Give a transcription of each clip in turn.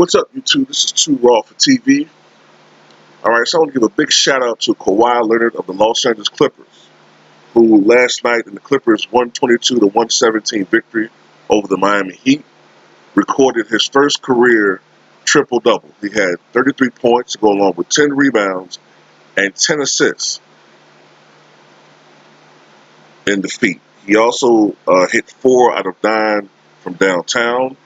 What's up, YouTube? This is Too Raw for TV. All right, so I want to give a big shout out to Kawhi Leonard of the Los Angeles Clippers, who last night in the Clippers' 122-117 victory over the Miami Heat recorded his first career triple-double. He had 33 points to go along with 10 rebounds and 10 assists in defeat. He also hit 4 out of 9 from downtown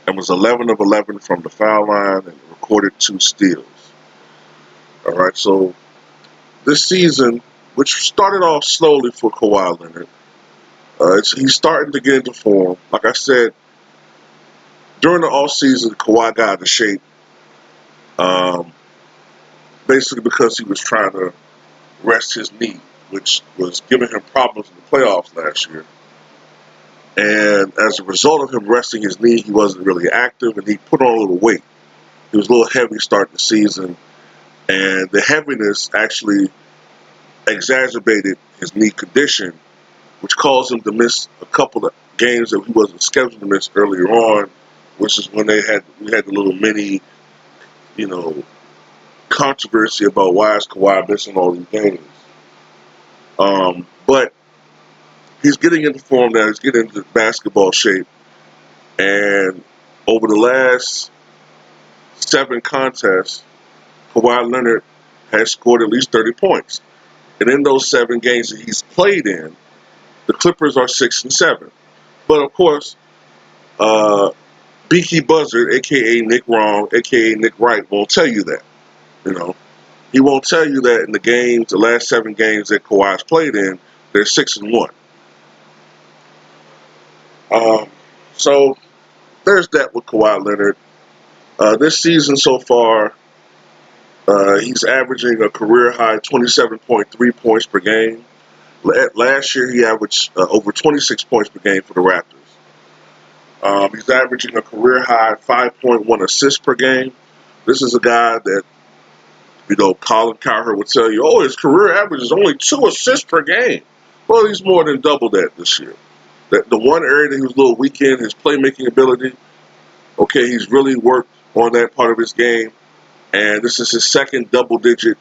and was 11 of 11 from the foul line and recorded 2 steals. All right, so this season, which started off slowly for Kawhi Leonard, he's starting to get into form. Like I said, during the offseason, Kawhi got into shape, basically because he was trying to rest his knee, which was giving him problems in the playoffs last year. And as a result of him resting his knee, he wasn't really active, and he put on a little weight. He was a little heavy starting the season, and the heaviness actually exacerbated his knee condition, which caused him to miss a couple of games that he wasn't scheduled to miss earlier on, which is when we had the little mini, controversy about why is Kawhi missing all these games. But he's getting into form now. He's getting into basketball shape, and over the last 7 contests, Kawhi Leonard has scored at least 30 points. And in those 7 games that he's played in, the Clippers are 6-7. But of course, Beaky Buzzard, a.k.a. Nick Wrong, a.k.a. Nick Wright, won't tell you that. He won't tell you that in the last 7 games that Kawhi's played in, they're 6-1. So there's that with Kawhi Leonard. This season so far, he's averaging a career-high 27.3 points per game. Last year, he averaged over 26 points per game for the Raptors. He's averaging a career-high 5.1 assists per game. This is a guy that, Colin Cowherd would tell you, oh, his career average is only 2 assists per game. Well, he's more than double that this year. The one area that he was a little weak in, his playmaking ability, okay, he's really worked on that part of his game. And this is his second double-digit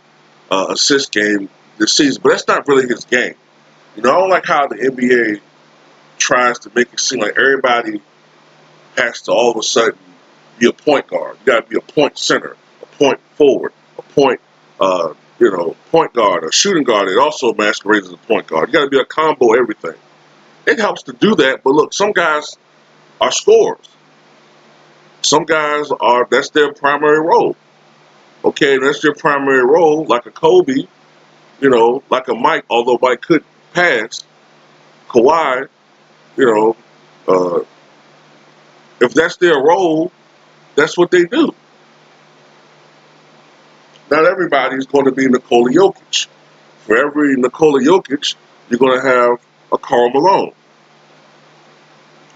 assist game this season. But that's not really his game. I don't like how the NBA tries to make it seem like everybody has to all of a sudden be a point guard. You got to be a point center, a point forward, a point, point guard, a shooting guard. It also masquerades as a point guard. You got to be a combo everything. It helps to do that, but look, some guys are scorers. Some guys that's their primary role. Okay, that's their primary role, like a Kobe, like a Mike, although Mike could pass. Kawhi, if that's their role, that's what they do. Not everybody's going to be Nikola Jokic. For every Nikola Jokic, you're going to have a Karl Malone.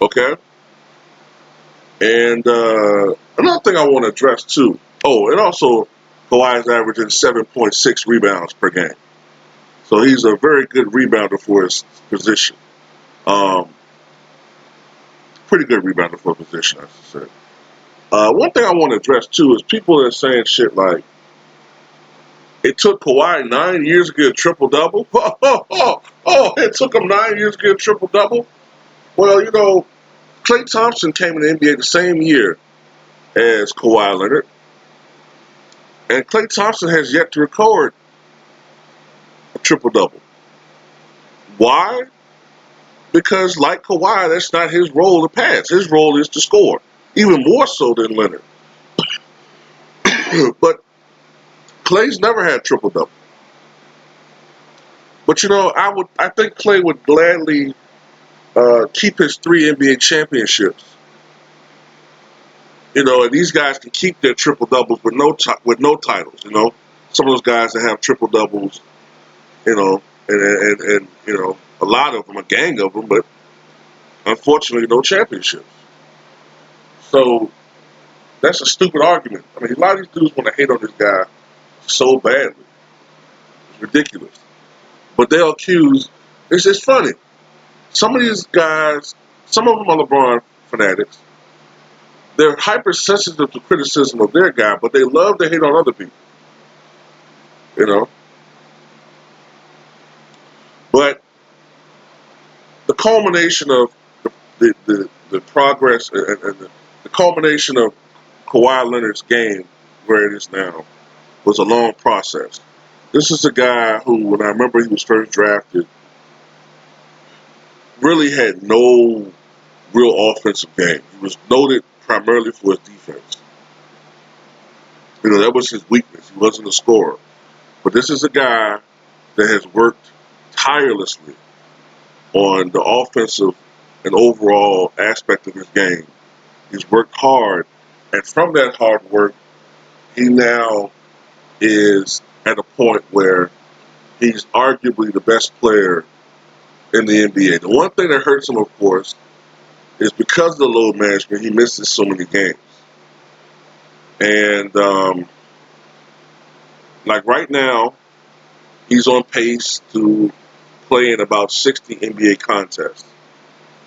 Okay? And another thing I want to address, too. Oh, and also, Kawhi is averaging 7.6 rebounds per game. So he's a very good rebounder for his position. Pretty good rebounder for a position, I should say. One thing I want to address, too, is people that are saying shit like, it took Kawhi 9 years to get a triple-double? It took him 9 years to get a triple-double? Well, Klay Thompson came in the NBA the same year as Kawhi Leonard. And Klay Thompson has yet to record a triple-double. Why? Because like Kawhi, that's not his role to pass. His role is to score, even more so than Leonard. But Klay's never had triple-double. But I think Klay would gladly keep his 3 NBA championships. And these guys can keep their triple doubles with no titles. Some of those guys that have triple doubles, and a lot of them, a gang of them, but unfortunately, no championships. So that's a stupid argument. I mean, a lot of these dudes want to hate on this guy so badly. It's ridiculous. But they'll accuse. It's funny. Some of these guys, some of them are LeBron fanatics. they're hypersensitive to criticism of their guy, but they love to hate on other people. You know, but the culmination of the progress and the culmination of Kawhi Leonard's game where it is now was a long process. This is a guy who, when I remember he was first drafted, really had no real offensive game. He was noted primarily for his defense. You know, that was his weakness. He wasn't a scorer. But this is a guy that has worked tirelessly on the offensive and overall aspect of his game. He's worked hard, and from that hard work, he now is at a point where he's arguably the best player in the NBA. The one thing that hurts him, of course, is because of the load management, he misses so many games. And like right now, he's on pace to play in about 60 NBA contests.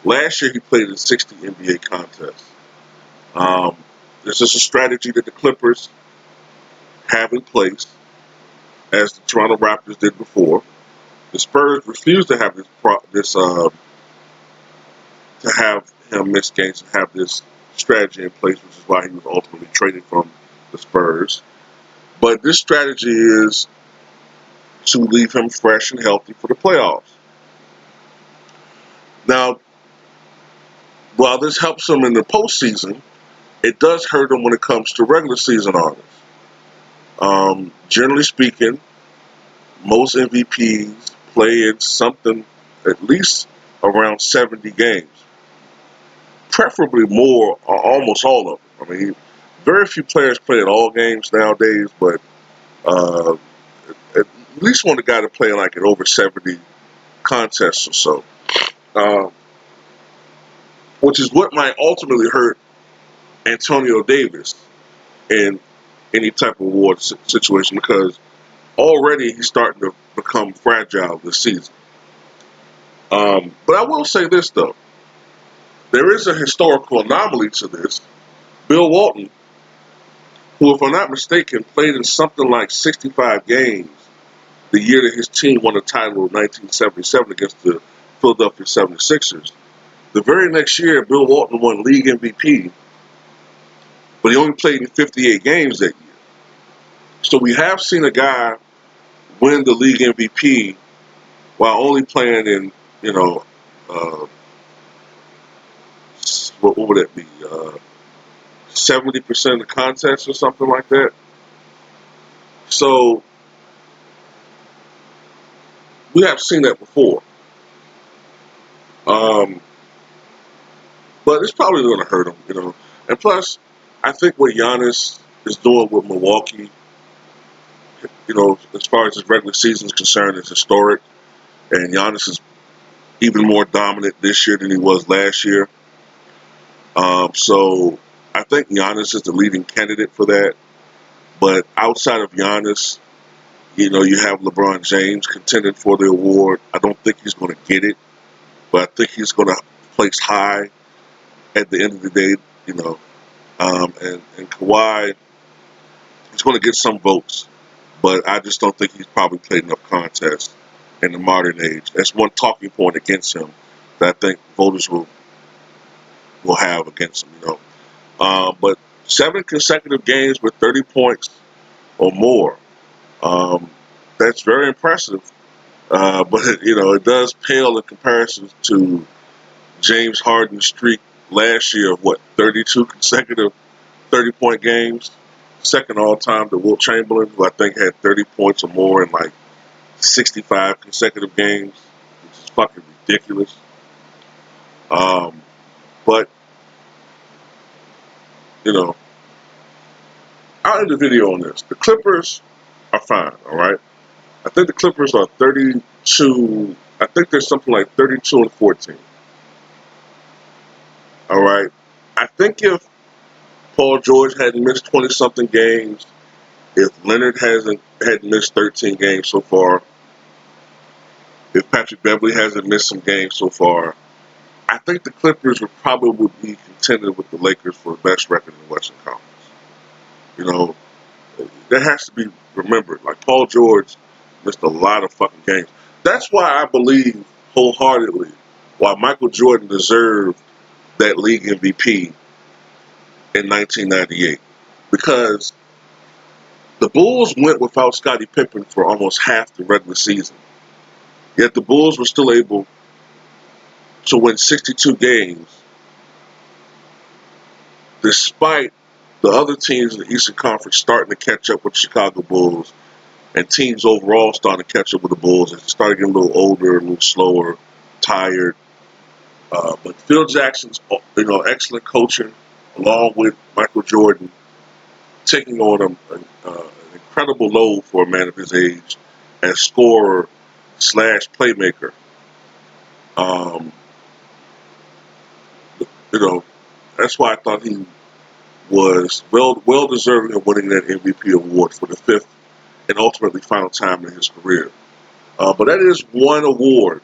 Last year, he played in 60 NBA contests. Um, this is a strategy that the Clippers have in place, as the Toronto Raptors did before. The Spurs refused to have to have him miss games and have this strategy in place, which is why he was ultimately traded from the Spurs. But this strategy is to leave him fresh and healthy for the playoffs. Now, while this helps him in the postseason, it does hurt him when it comes to regular season honors. Generally speaking, most MVPs play in something at least around 70 games, preferably more or almost all of them. I mean, very few players play in all games nowadays, but uh, at least want a guy to play like in over 70 contests or so, uh, which is what might ultimately hurt Antonio Davis in any type of award situation because already he's starting to become fragile this season. But I will say this, though. There is a historical anomaly to this. Bill Walton, who, if I'm not mistaken, played in something like 65 games the year that his team won the title in 1977 against the Philadelphia 76ers. The very next year, Bill Walton won league MVP, but he only played in 58 games that year. So we have seen a guy win the league MVP while only playing in, you know, uh, what would that be? 70% of the contests or something like that. So we have seen that before. Um, but it's probably going to hurt him, you know. And plus, I think what Giannis is doing with Milwaukee, you know, as far as his regular season is concerned, is historic. And Giannis is even more dominant this year than he was last year. So I think Giannis is the leading candidate for that. But outside of Giannis, you know, you have LeBron James contending for the award. I don't think he's going to get it, but I think he's going to place high at the end of the day, you know. And Kawhi, he's going to get some votes, but I just don't think he's probably played enough contests in the modern age. That's one talking point against him that I think voters will have against him, you know. But 7 consecutive games with 30 points or more, um, that's very impressive. But you know, it does pale in comparison to James Harden's streak last year of what 32 consecutive 30-point games, second all time to Wilt Chamberlain, who I think had 30 points or more in like 65 consecutive games, which is fucking ridiculous. Um, but you know, I'll end the video on this. The Clippers are fine, all right. I think the Clippers are 32. I think there's something like 32 and 14. All right. I think if Paul George hadn't missed 20 something games, if Leonard hadn't missed 13 games so far, if Patrick Beverly hasn't missed some games so far, I think the Clippers would probably be contended with the Lakers for the best record in the Western Conference. You know, that has to be remembered. Like Paul George missed a lot of fucking games. That's why I believe wholeheartedly why Michael Jordan deserved that league MVP in 1998. Because the Bulls went without Scottie Pippen for almost half the regular season. Yet the Bulls were still able to win 62 games despite the other teams in the Eastern Conference starting to catch up with the Chicago Bulls and teams overall starting to catch up with the Bulls as they started getting a little older, a little slower, tired. But Phil Jackson's, excellent coaching, along with Michael Jordan, taking on an incredible load for a man of his age as scorer slash playmaker. Um, you know, that's why I thought he was well deserving of winning that MVP award for the fifth and ultimately final time in his career. But that is one award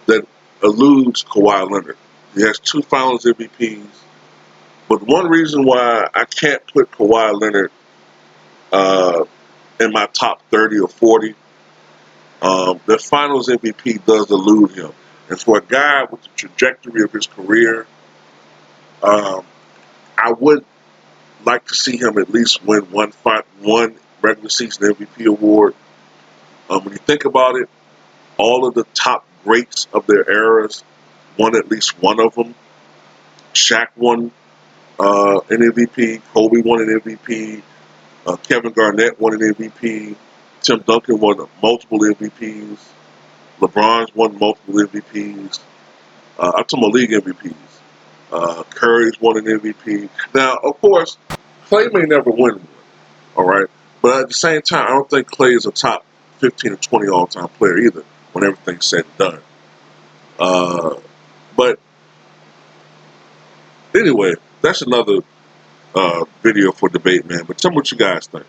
that eludes Kawhi Leonard. He has two Finals MVPs, but one reason why I can't put Kawhi Leonard in my top 30 or 40, the Finals MVP does elude him. And for a guy with the trajectory of his career, um, I would like to see him at least win one regular season MVP award. When you think about it, all of the top greats of their eras won at least one of them. Shaq won an MVP. Kobe won an MVP. Kevin Garnett won an MVP. Tim Duncan won multiple MVPs. LeBron's won multiple MVPs. I'm talking about league MVPs. Curry's won an MVP. Now, of course, Clay may never win one, all right? But at the same time, I don't think Clay is a top 15 or 20 all-time player either when everything's said and done. But anyway, that's another video for debate, man. But tell me what you guys think.